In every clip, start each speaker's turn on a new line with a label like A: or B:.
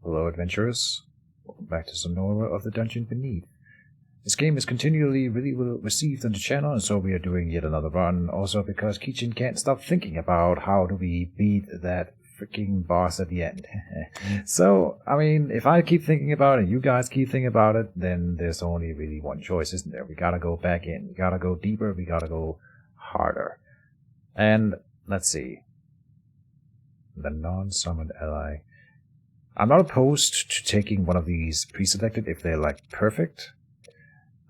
A: Hello adventurers, welcome back to some more of the Dungeon Beneath. This game is continually really well received on the channel, and so we are doing yet another run, also because Keejchen can't stop thinking about how do we beat that freaking boss at the end. So, I mean, if I keep thinking about it and you guys keep thinking about it, then there's only really one choice, isn't there? We gotta go back in, we gotta go deeper, we gotta go harder. And, let's see. The non-summoned ally. I'm not opposed to taking one of these pre-selected if they're like perfect.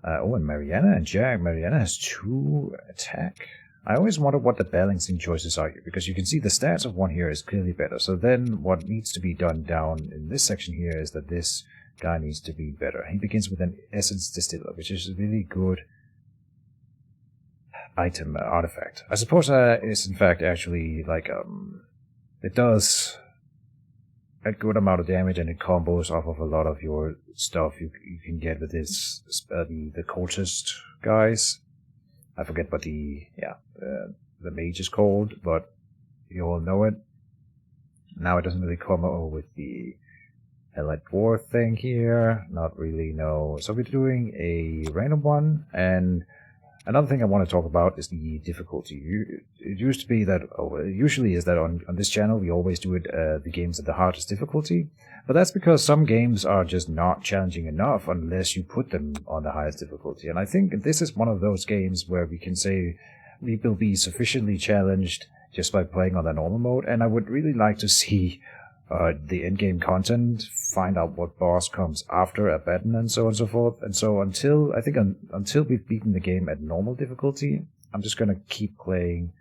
A: And Mariana and Jack. Mariana has 2 attack. I always wonder what the balancing choices are here, because you can see the stats of one here is clearly better. So then what needs to be done down in this section here is that this guy needs to be better. He begins with an essence distiller, which is a really good item, artifact. I suppose is in fact actually like it does a good amount of damage, and it combos off of a lot of your stuff you can get with this the cultist guys. I forget what the mage is called, but you all know it. Now it doesn't really come over with the Allied Dwarf thing here. Not really, no. So we're doing a random one, and another thing I want to talk about is the difficulty. It used to be that, usually is that on this channel we always do it the games at the hardest difficulty, but that's because some games are just not challenging enough unless you put them on the highest difficulty. And I think this is one of those games where we can say we will be sufficiently challenged just by playing on the normal mode, and I would really like to see the in-game content, find out what boss comes after Abaddon and so on and so forth. And so until we've beaten the game at normal difficulty, I'm just going to keep playing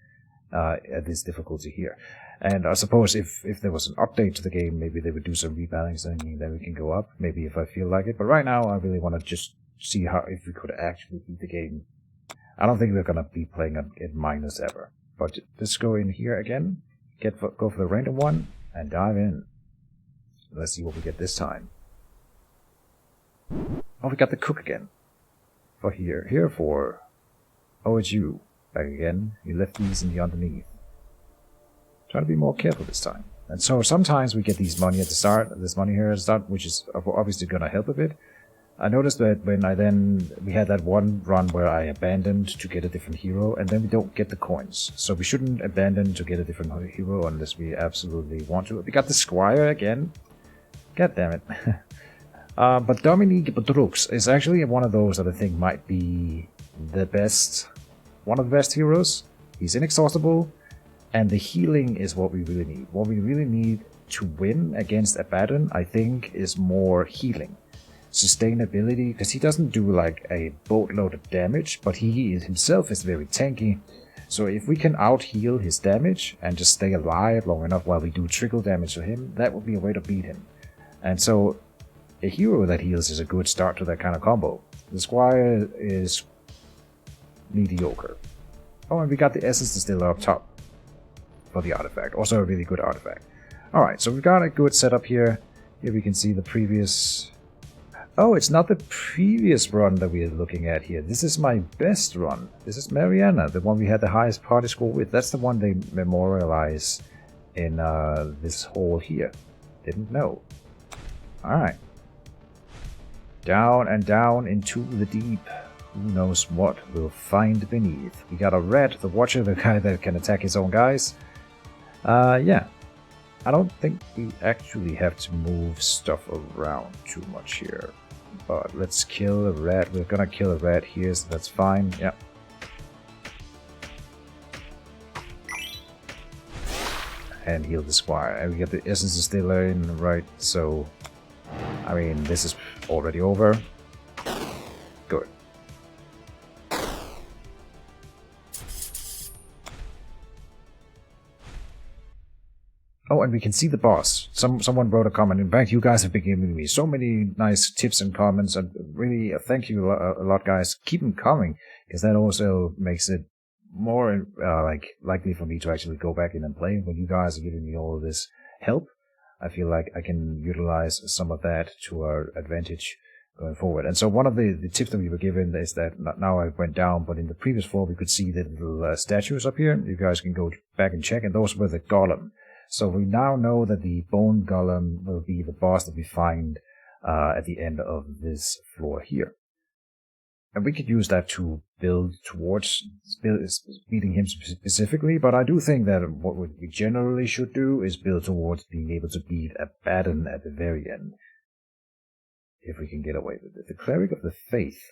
A: at this difficulty here. And I suppose if there was an update to the game, maybe they would do some rebalancing, and then we can go up, maybe if I feel like it. But right now, I really want to just see if we could actually beat the game. I don't think we're going to be playing at minus ever. But let's go in here again, go for the random one, and dive in. Let's see what we get this time. Oh, we got the cook again. For here. Here for... Oh, it's you. Back again. You left these in the underneath. Try to be more careful this time. And so sometimes we get these money at the start, this money here at the start, which is obviously going to help a bit. I noticed that when we had that one run where I abandoned to get a different hero, and then we don't get the coins. So we shouldn't abandon to get a different hero unless we absolutely want to. We got the Squire again. God damn it. But Dominique Bedrux is actually one of those that I think might be one of the best heroes. He's inexhaustible, and the healing is what we really need. What we really need to win against Abaddon, I think, is more healing. Sustainability, because he doesn't do like a boatload of damage, but he himself is very tanky. So if we can out-heal his damage and just stay alive long enough while we do trickle damage to him, that would be a way to beat him. And so a hero that heals is a good start to that kind of combo. The Squire is mediocre. Oh, and we got the Essence Distiller up top for the artifact. Also a really good artifact. Alright, so we've got a good setup here. Here we can see the previous... Oh, it's not the previous run that we are looking at here. This is my best run. This is Mariana, the one we had the highest party score with. That's the one they memorialize in this hole here. Didn't know. Alright. Down and down into the deep. Who knows what we'll find beneath. We got a rat, the watcher, the guy that can attack his own guys. Yeah. I don't think we actually have to move stuff around too much here. But let's kill a rat. We're gonna kill a rat here, so that's fine. Yeah. And heal the Squire. And we get the Essence Distiller in, right? So, I mean, this is already over. Good. Oh, and we can see the boss. Someone wrote a comment. In fact, you guys have been giving me so many nice tips and comments, and really thank you a lot, guys. Keep them coming, because that also makes it more likely for me to actually go back in and play. When you guys are giving me all of this help, I feel like I can utilize some of that to our advantage going forward. And so one of the tips that we were given is that now I went down, but in the previous floor we could see the little statues up here. You guys can go back and check, and those were the golem. So we now know that the Bone Golem will be the boss that we find at the end of this floor here. And we could use that to build towards beating him specifically, but I do think that what we generally should do is build towards being able to beat Abaddon at the very end. If we can get away with it. The Cleric of the Faith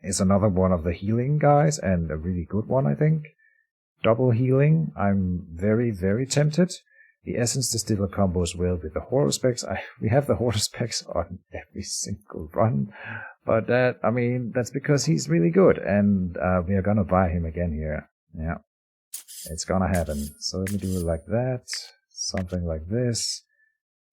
A: is another one of the healing guys, and a really good one, I think. Double healing, I'm very, very tempted. The Essence Distiller combos well with the Horror Specs. We have the Horror Specs on every single run. But that's because he's really good, and we are gonna buy him again here. Yeah, it's gonna happen. So let me do it like that, something like this.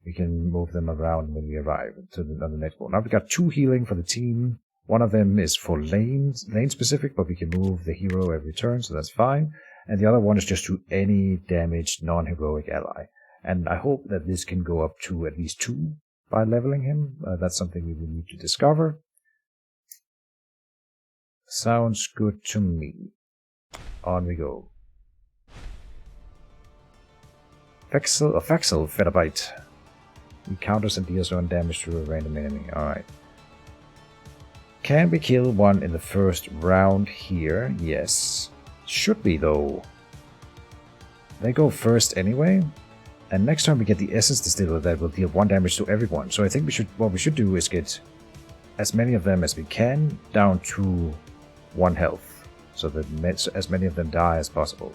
A: We can move them around when we arrive to the next one. Now we got 2 healing for the team. One of them is for lane specific, but we can move the hero every turn, so that's fine. And the other one is just to any damaged non-heroic ally. And I hope that this can go up to at least 2 by leveling him. That's something we will need to discover. Sounds good to me. On we go. Faxel Featherbite. He counters and deals 1 damage to a random enemy. Alright. Can we kill one in the first round here? Yes. Should be, though. They go first anyway. And next time we get the Essence Distiller that will deal 1 damage to everyone. So I think what we should do is get as many of them as we can down to 1 health. So that as many of them die as possible.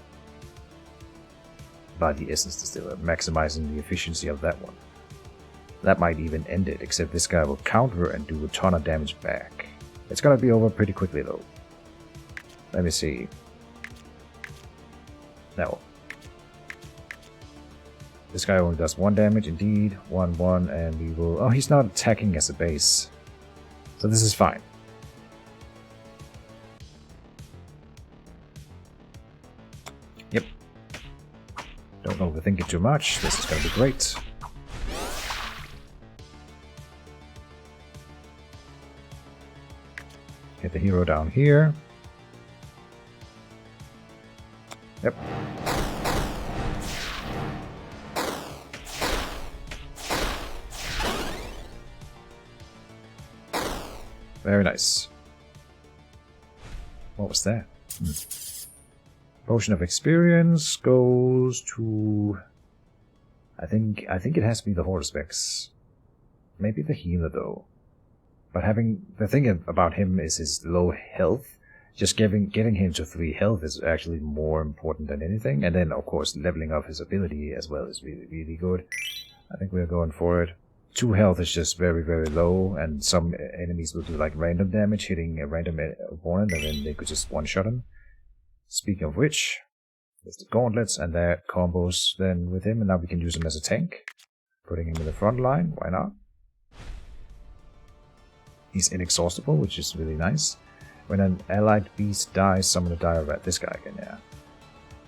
A: By the Essence Distiller, maximizing the efficiency of that one. That might even end it, except this guy will counter and do a ton of damage back. It's gonna be over pretty quickly though. Let me see. No. This guy only does 1 damage, indeed. 1-1, and we will... Oh, he's not attacking as a base. So this is fine. Yep. Don't overthink it too much. This is gonna be great. Get the hero down here. Yep. Very nice. What was that? Potion of Experience goes to... I think it has to be the Horror Specs. Maybe the healer though. But the thing about him is his low health. Just getting him to 3 health is actually more important than anything. And then, of course, leveling up his ability as well is really, really good. I think we're going for it. 2 health is just very, very low. And some enemies will do like random damage, hitting a random opponent, and then they could just one-shot him. Speaking of which, there's the gauntlets, and that combos then with him. And now we can use him as a tank. Putting him in the front line, why not? He's inexhaustible, which is really nice. When an allied beast dies, summon a dire rat. This guy again, yeah.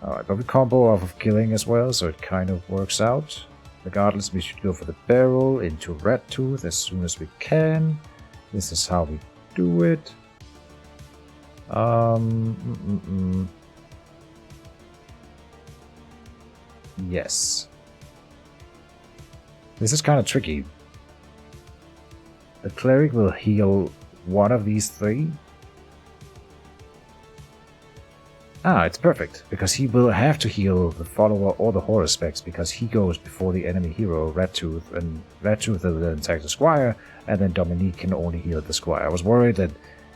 A: Alright, but we combo off of killing as well, so it kind of works out. Regardless, we should go for the barrel into Rat Tooth as soon as we can. This is how we do it. Yes. This is kind of tricky. The cleric will heal one of these 3. Ah, it's perfect, because he will have to heal the follower or the Horror Specs, because he goes before the enemy hero, Rat Tooth, and Rat Tooth will then attack the Squire, and then Dominique can only heal the Squire. I was worried that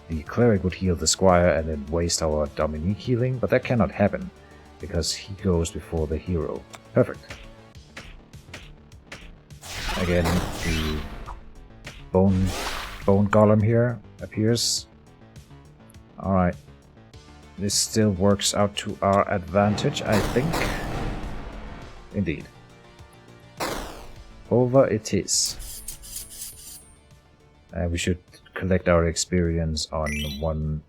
A: the cleric would heal the Squire and then waste our Dominique healing, but that cannot happen, because he goes before the hero. Perfect. Again, the Bone Golem here appears. Alright. This still works out to our advantage, I think. Indeed. Over it is. We should collect our experience on 1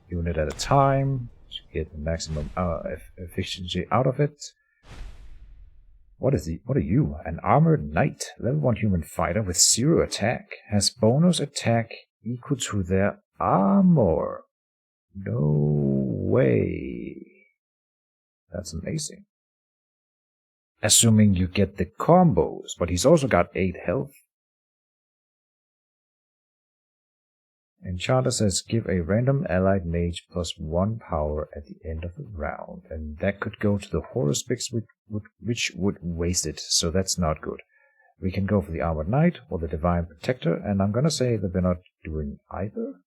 A: unit at a time to get the maximum efficiency out of it. What are you? An armored knight, level 1 human fighter with 0 attack. Has bonus attack equal to their armor. No way. That's amazing. assuming you get the combos, but he's also got 8 health. Enchanter says give a random allied mage +1 power at the end of the round, and that could go to the Horospex, which would waste it, so that's not good. We can go for the Armored Knight or the Divine Protector, and I'm gonna say that we're not doing either.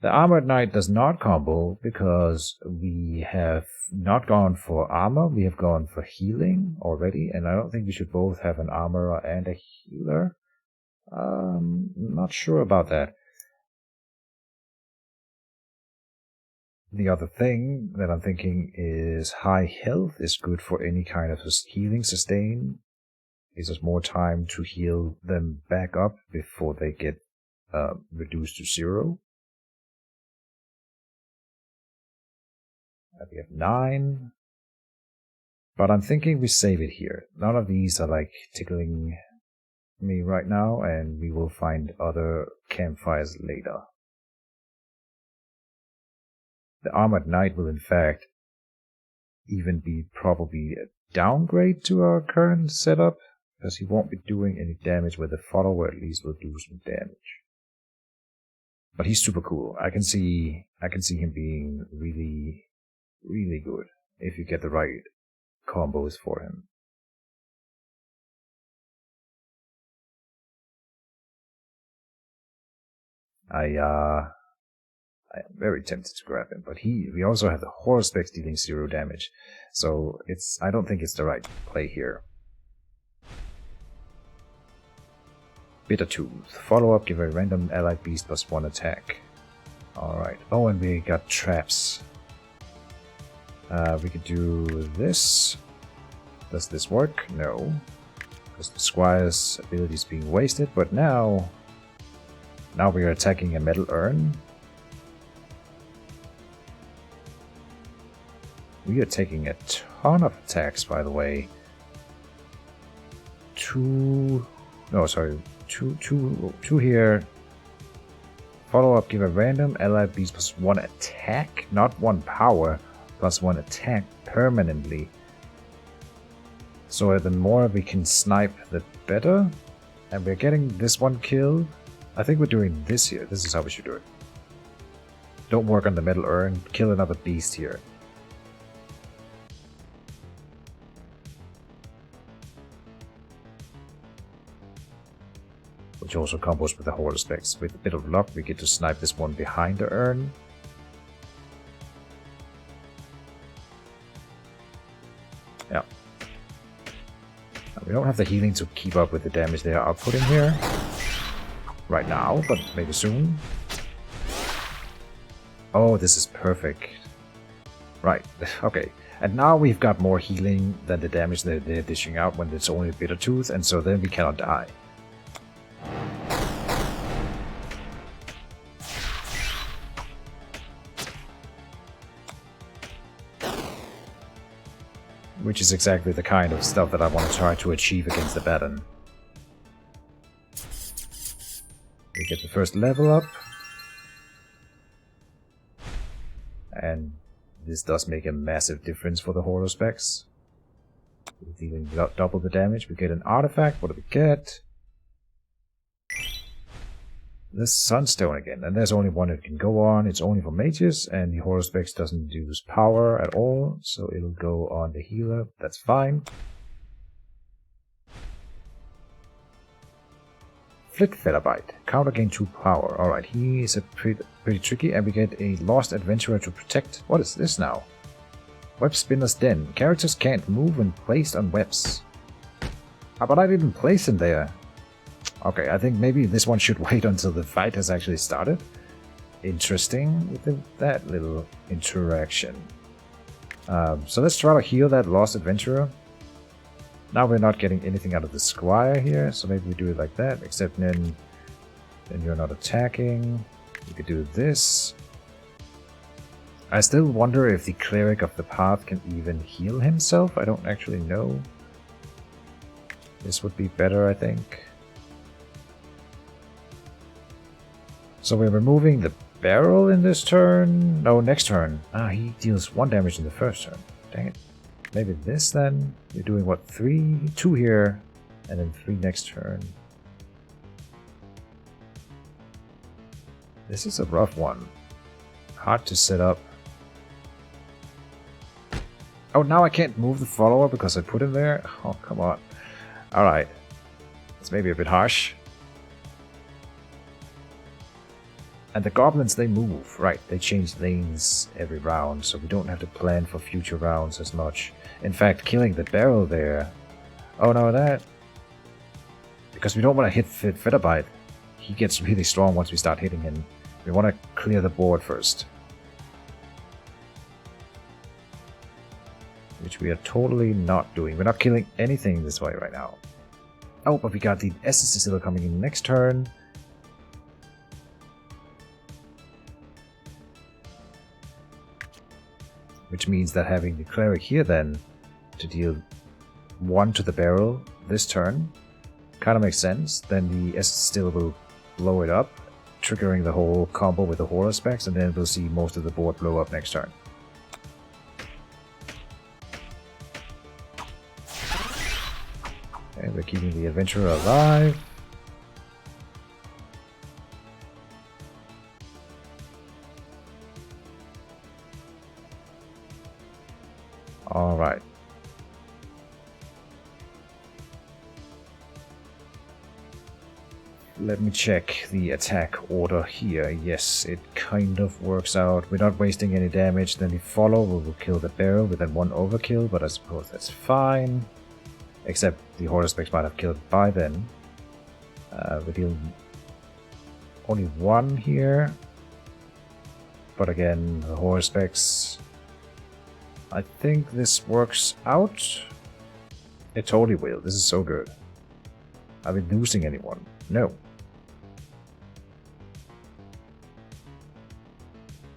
A: The Armored Knight does not combo because we have not gone for armor, we have gone for healing already, and I don't think we should both have an armorer and a healer. Not sure about that. The other thing that I'm thinking is high health is good for any kind of healing sustain. Gives us more time to heal them back up before they get reduced to 0. We have 9. But I'm thinking we save it here. None of these are like tickling me right now, and we will find other campfires later. The Armored Knight will in fact even be probably a downgrade to our current setup, because he won't be doing any damage where the follower at least will do some damage. But he's super cool. I can see him being really, really good if you get the right combos for him. I am very tempted to grab him, but we also have the Horospex dealing 0 damage, so I don't think it's the right play here. Bittertooth. Follow up, give a random allied beast +1 attack. Alright. Oh, and we got traps. We could do this. Does this work? No. Because the Squire's ability is being wasted, but now we are attacking a metal urn. We are taking a ton of attacks, by the way. Two here. Follow up, give a random allied beast +1 attack, not 1 power, +1 attack permanently. So the more we can snipe, the better. And we're getting this one killed. I think we're doing this here. This is how we should do it. Don't work on the metal urn, kill another beast here. Which also combos with the Horospex. With a bit of luck, we get to snipe this one behind the urn. Yeah. Now, we don't have the healing to keep up with the damage they are outputting here right now, but maybe soon. Oh, this is perfect. Right, okay. And now we've got more healing than the damage that they're dishing out when it's only a Bittertooth, and so then we cannot die. Which is exactly the kind of stuff that I want to try to achieve against the Baton. We get the first level up. And this does make a massive difference for the Horospex. We're dealing double the damage. We get an artifact. What do we get? This Sunstone again. And there's only one it can go on. It's only for mages, and the Horospex doesn't use power at all, so it'll go on the healer. That's fine. Flit Featherbite. Counter gain 2 power. Alright, he is pretty tricky, and we get a Lost Adventurer to protect. What is this now? Web Spinner's Den. Characters can't move when placed on webs. Ah, but I didn't place him there. Okay, I think maybe this one should wait until the fight has actually started. Interesting with that little interaction. So let's try to heal that Lost Adventurer. Now we're not getting anything out of the Squire here, so maybe we do it like that, except then you're not attacking. We could do this. I still wonder if the Cleric of the Path can even heal himself. I don't actually know. This would be better, I think. So we're removing the barrel in this turn. No, next turn. Ah, he deals 1 damage in the first turn. Dang it. Maybe this then. You're doing what? 3? 2 here. And then 3 next turn. This is a rough one. Hard to set up. Oh, now I can't move the follower because I put him there? Oh, come on. Alright. It's maybe a bit harsh. And the goblins, they move. Right, they change lanes every round, so we don't have to plan for future rounds as much. In fact, killing the barrel there... Oh no, that... Because we don't want to hit Fetterbite. He gets really strong once we start hitting him. We want to clear the board first. Which we are totally not doing. We're not killing anything this way right now. Oh, but we got the Essence Distiller coming in next turn. Which means that having the Cleric here then to deal 1 to the barrel this turn kind of makes sense. Then the Essence Distiller will blow it up, triggering the whole combo with the Horror Specs, and then we'll see most of the board blow up next turn. And we're keeping the Adventurer alive. Alright. Let me check the attack order here. Yes, it kind of works out. We're not wasting any damage. Then the follow will kill the barrel with that 1 overkill, but I suppose that's fine. Except the Horror Specs might have killed by then. We deal only 1 here. But again, the Horror Specs... I think this works out. It totally will. This is so good. Are we losing anyone? No.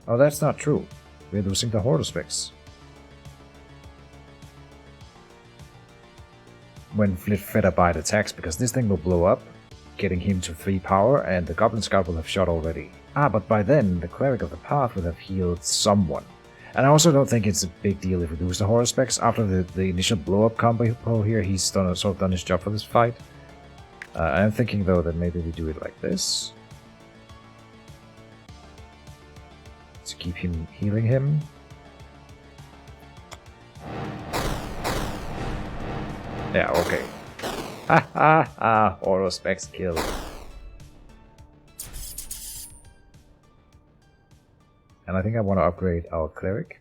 A: Oh, that's not true. We're losing the Horror Specs. When Fetterbite attacks, because this thing will blow up, getting him to 3 power, and the Goblin Scout will have shot already. Ah, but by then, the Cleric of the Path would have healed someone. And I also don't think it's a big deal if we lose the Horror Specs. After the initial blow-up combo here, he's sort of done his job for this fight. I'm thinking, though, that maybe we do it like this. To keep him healing him. Yeah, okay. Ha ha ha! Horror Specs killed. And I think I want to upgrade our Cleric.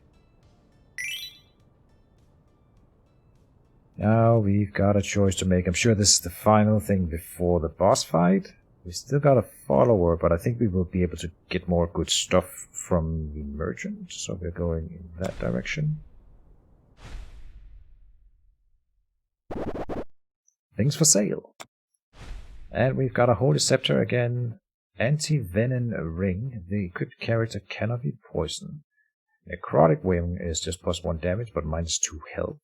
A: Now we've got a choice to make. I'm sure this is the final thing before the boss fight. We still got a follower, but I think we will be able to get more good stuff from the merchant. So we're going in that direction. Things for sale. And we've got a Holy Scepter again. Anti-Venom Ring. The equipped character cannot be poisoned. Necrotic Wing is just +1 damage, but -2 health.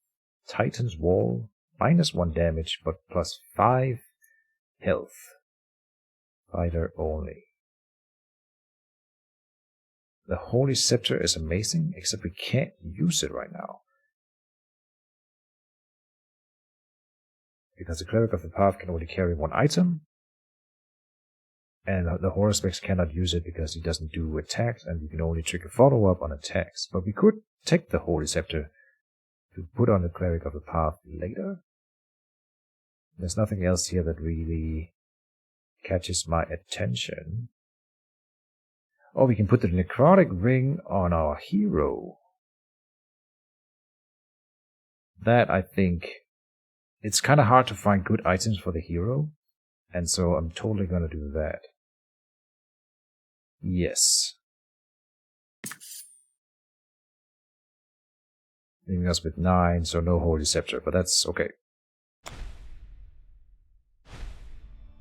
A: Titan's Wall, -1 damage, but +5 health. Fighter only. The Holy Scepter is amazing, except we can't use it right now. Because the Cleric of the Path can only carry 1 item. And the Horror Specs cannot use it because he doesn't do attacks, and we can only trigger follow-up on attacks. But we could take the Holy Scepter to put on the Cleric of the Path later. There's nothing else here that really catches my attention. Oh, we can put the Necrotic Ring on our hero. That, I think... It's kind of hard to find good items for the hero. And so I'm totally gonna do that. Yes. Leaving us with 9, so no Holy Scepter, but that's okay.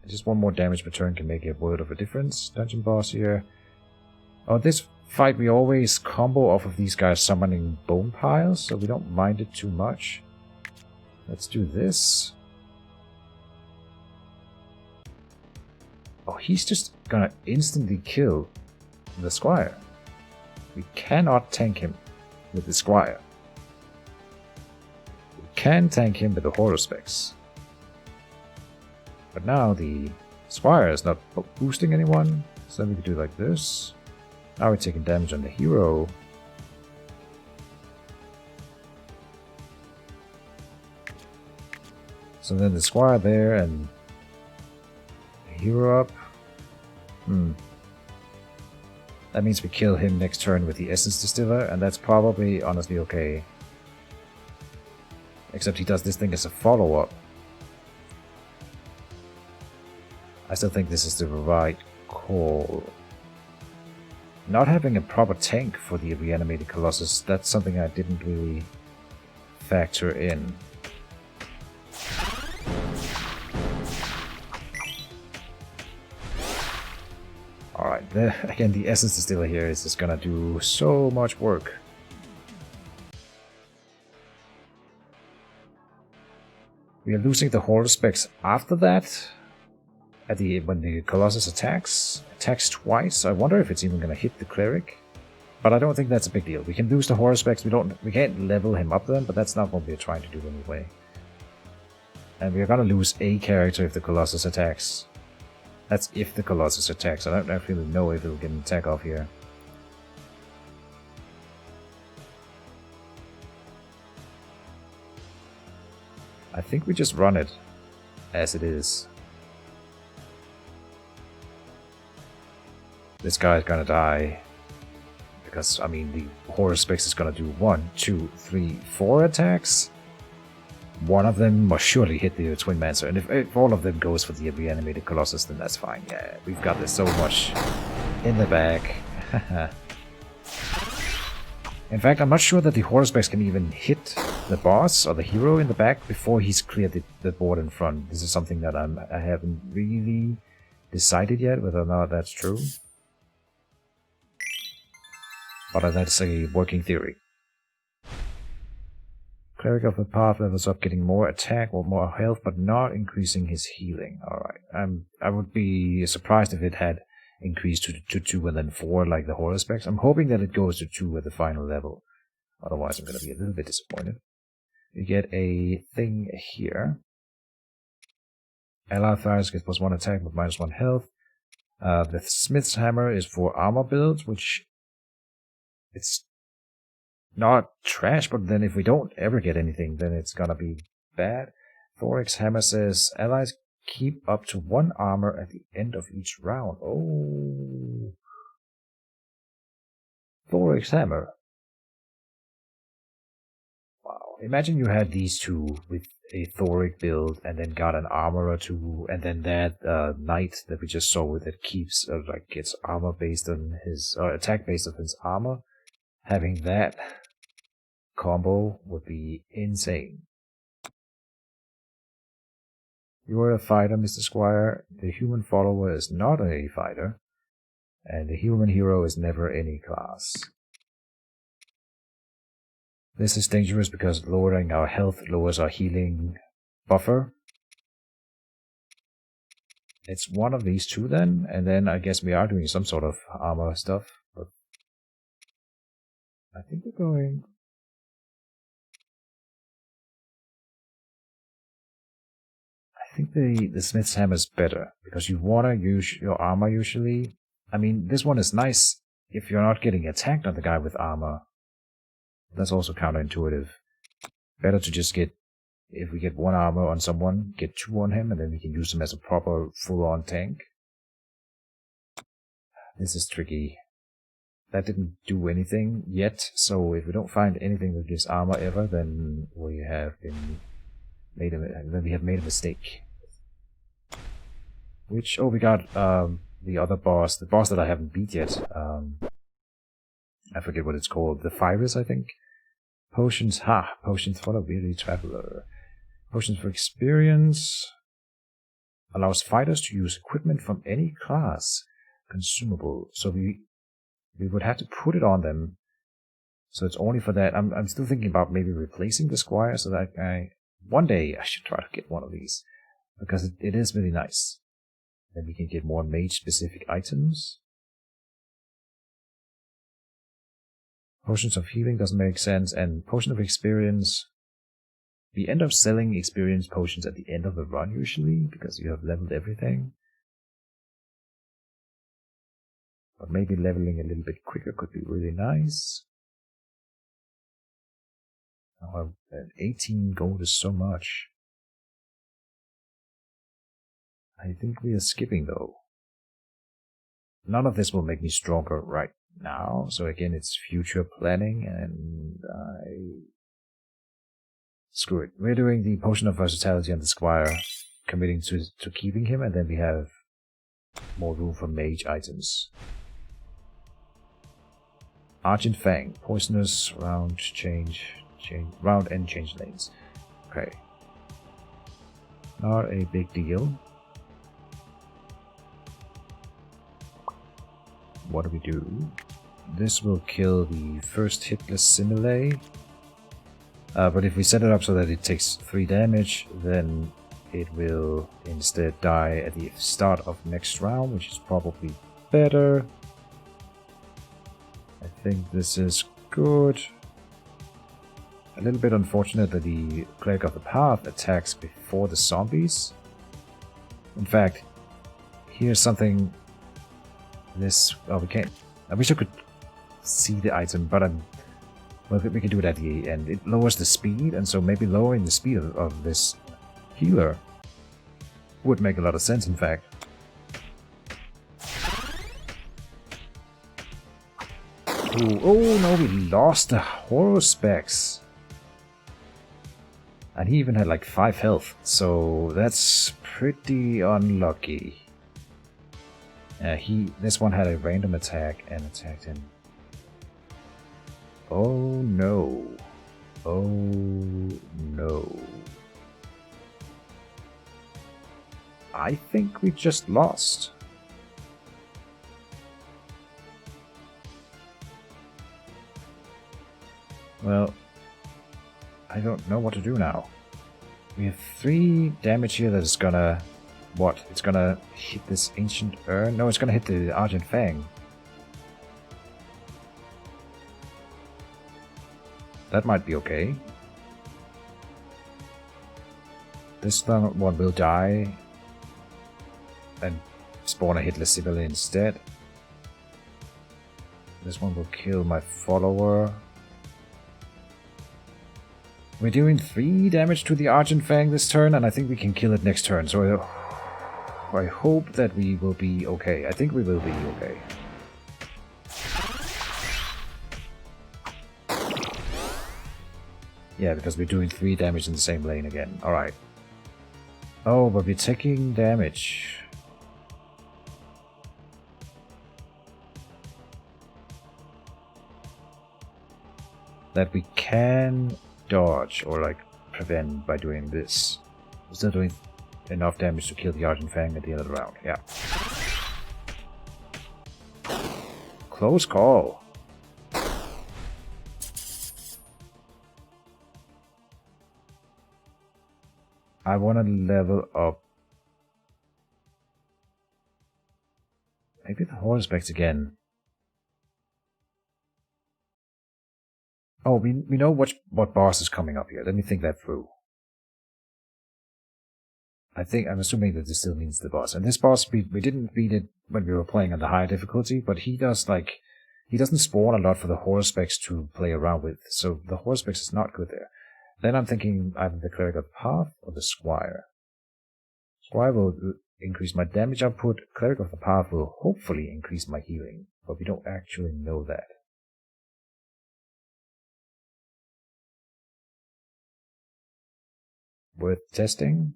A: Just 1 more damage per turn can make a world of a difference. Dungeon boss here. Oh, this fight we always combo off of these guys summoning bone piles, so we don't mind it too much. Let's do this. Oh, he's just gonna instantly kill the Squire. We cannot tank him with the Squire. We can tank him with the Horror Specs. But now the Squire is not boosting anyone, so then we can do like this. Now we're taking damage on the hero. So then the Squire there and the hero up. That means we kill him next turn with the Essence Distiller, and that's probably honestly okay. Except he does this thing as a follow-up. I still think this is the right call. Not having a proper tank for the reanimated Colossus, that's something I didn't really factor in. Alright, again, the Essence Distiller here is just gonna do so much work. We are losing the Horror Specs after that. When the Colossus attacks twice. I wonder if it's even gonna hit the Cleric. But I don't think that's a big deal. We can lose the Horror Specs, we can't level him up then, but that's not what we're trying to do anyway. And we're gonna lose a character if the Colossus attacks. That's if the Colossus attacks. I don't really know if it'll get an attack off here. I think we just run it as it is. This guy's gonna die. Because, I mean, the Horror Specs is gonna do 1, 2, 3, 4 attacks. One of them must surely hit the Twin Mancer, and if all of them goes for the reanimated Colossus, then that's fine. Yeah, we've got this so much in the bag. In fact, I'm not sure that the Horror Specs can even hit the boss or the hero in the back before he's cleared the board in front. This is something that I haven't really decided yet whether or not that's true. But that's a working theory. Cleric of the Path levels up, getting more attack or more health, but not increasing his healing. Alright, I would be surprised if it had increased to 2 and then 4 like the Horror Specs. I'm hoping that it goes to 2 at the final level. Otherwise I'm going to be a little bit disappointed. You get a thing here. Ally Fires gets +1 attack with -1 health. The Smith's Hammer is for armor builds, which it's not trash, but then if we don't ever get anything, then it's gonna be bad. Thoric's Hammer says, allies keep up to 1 armor at the end of each round. Oh. Thoric's Hammer. Wow. Imagine you had these two with a Thoric build, and then got an armor or 2, and then that knight that we just saw with it keeps, gets armor based on his, attack based on his armor. Having that combo would be insane. You're a fighter, Mr. Squire. The human follower is not a fighter. And the human hero is never any class. This is dangerous because lowering our health lowers our healing buffer. It's one of these two then, and then I guess we are doing some sort of armor stuff. But I think we're going... I think the Smith's Hammer is better, because you want to use your armor usually. I mean, this one is nice if you're not getting attacked on the guy with armor. That's also counterintuitive. Better to just get, if we get 1 armor on someone, get 2 on him, and then we can use him as a proper full-on tank. This is tricky. That didn't do anything yet, so if we don't find anything that gives armor ever, then we have made a mistake. Which, we got the other boss, the boss that I haven't beat yet. I forget what it's called. The Virus, I think. Potions, potions for the weary traveler. Potions for experience. Allows fighters to use equipment from any class. Consumable. So we would have to put it on them. So it's only for that. I'm still thinking about maybe replacing the Squire so that one day I should try to get one of these. Because it is really nice. Then we can get more mage specific items. Potions of healing doesn't make sense, and potion of experience. We end up selling experience potions at the end of the run usually, because you have leveled everything. But maybe leveling a little bit quicker could be really nice. Oh, 18 gold is so much. I think we are skipping though. None of this will make me stronger right now, so again it's future planning, and screw it. We're doing the potion of versatility on the squire, committing to keeping him, and then we have more room for mage items. Argent Fang, poisonous, round and change lanes. Okay. Not a big deal. What do we do? This will kill the first hitless simile. But if we set it up so that it takes 3 damage, then it will instead die at the start of next round, which is probably better. I think this is good. A little bit unfortunate that the Cleric of the Path attacks before the zombies. In fact, here's something. Oh, we can't. I wish I could see the item, but well, we can do it at the end. It lowers the speed, and so maybe lowering the speed of this healer would make a lot of sense, in fact. Ooh, oh no, we lost the horror specs. And he even had like 5 health, so that's pretty unlucky. This one had a random attack and attacked him. Oh no. Oh no. I think we just lost. Well, I don't know what to do now. We have 3 damage here that is gonna... What? It's gonna hit this ancient urn? No, it's gonna hit the Argent Fang. That might be okay. This one will die and spawn a hitless Sibylle instead. This one will kill my follower. We're doing 3 damage to the Argent Fang this turn, and I think we can kill it next turn, so I hope that we will be okay. I think we will be okay. Yeah, because we're doing 3 damage in the same lane again. Alright. Oh, but we're taking damage. That we can dodge or like prevent by doing this. We're still doing enough damage to kill the Argent Fang at the end of the round. Yeah. Close call. I want to level up. Maybe the horror specs again. Oh, we know what boss is coming up here. Let me think that through. I'm assuming that this still means the boss. And this boss, we didn't beat it when we were playing on the higher difficulty, but he doesn't spawn a lot for the horror specs to play around with. So the horror specs is not good there. Then I'm thinking either the Cleric of the Path or the Squire. Squire will increase my damage output. Cleric of the Path will hopefully increase my healing, but we don't actually know that. Worth testing?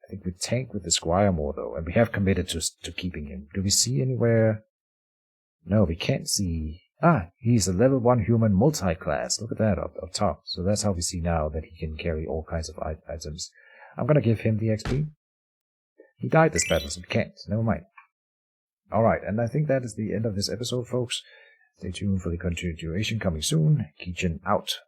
A: I think we tank with the Squire more though, and we have committed to keeping him. Do we see anywhere? No, we can't see. Ah, he's a level 1 human multi-class. Look at that up top. So that's how we see now that he can carry all kinds of items. I'm gonna give him the XP. He died this battle, so we can't. Never mind. Alright, and I think that is the end of this episode, folks. Stay tuned for the continuation coming soon. Keejchen out.